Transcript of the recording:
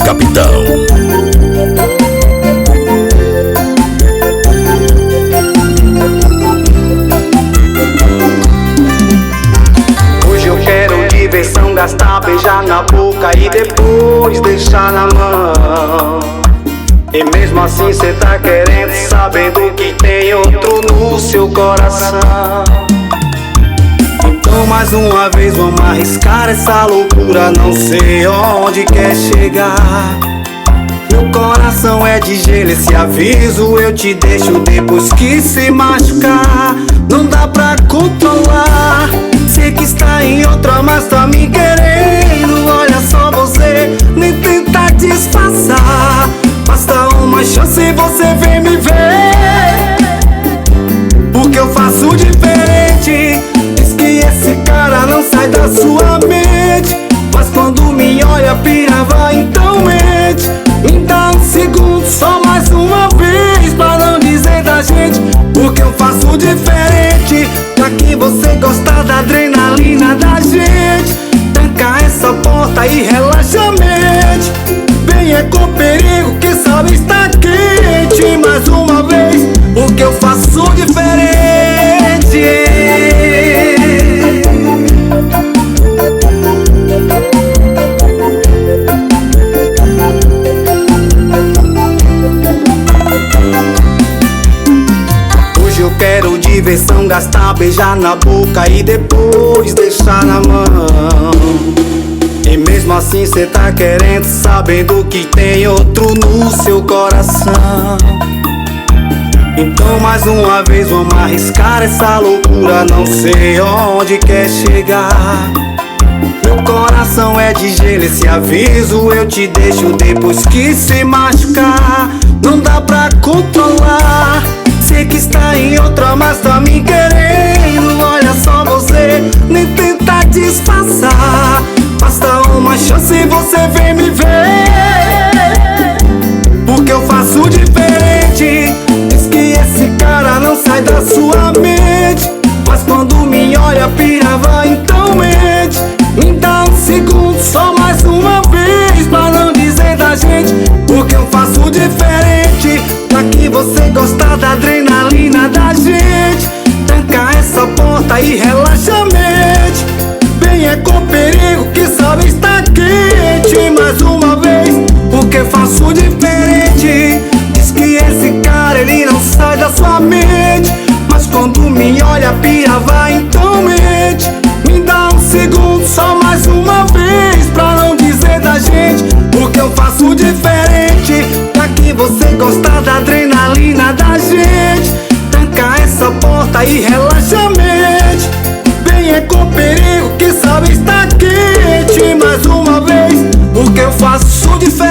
capitão. Hoje eu quero diversão, gastar, beijar na boca e depois deixar na mão. E mesmo assim cê tá querendo, sabendo que tem outro no seu coração. Então mais uma vez vamos arriscar essa loucura, não sei onde quer chegar. Meu coração é de gelo, esse aviso eu te deixo depois que se machucar. Não dá pra controlar, sei que está em outra, mas tá me querendo. Olha só você, nem tenta disfarçar. Basta uma chance e você vem me ver, porque eu faço diferente. Diz que esse cara não sai da sua mente, mas quando me olha pira, vai, então mente. Me dá um segundo, só mais uma vez, pra não dizer da gente, porque eu faço diferente. Já que você gosta da adrenalina da gente, tranca essa porta e relaxa a mente. Venha com perigo, que sabe está quente. Mais uma vez, porque eu faço diferente. Hoje eu quero diversão, gastar, beijar na boca e depois deixar na mão. E mesmo assim cê tá querendo, sabendo que tem outro no seu coração. Então mais uma vez vamos arriscar essa loucura, não sei onde quer chegar. Meu coração é de gelo, esse aviso eu te deixo depois que se machucar. Não dá pra controlar, sei que está em outra, mas tá me querendo. Olha só você, nem tenta disfarçar. Basta uma chance e você vem me ver, porque eu faço diferente. Diz que esse cara não sai da sua mente, mas quando me olha pira, vai, então mente. Me dá um segundo, só mais uma vez, pra não dizer da gente, porque eu faço diferente. Já que você gosta da adrenalina da gente, tranca essa porta e relaxa a mente. Venha com perigo, que sabe está quente. Mais uma vez, porque faço diferente. Diz que esse cara, ele não sai da sua mente, mas quando me olha pira, vai, então mente. Me dá um segundo, só mais uma vez, pra não dizer da gente, porque eu faço diferente. Já que você gosta da adrenalina da gente, tranca essa porta e relaxa a mente. Venha com perigo, que sabe está quente. Mais uma vez, porque eu faço diferente.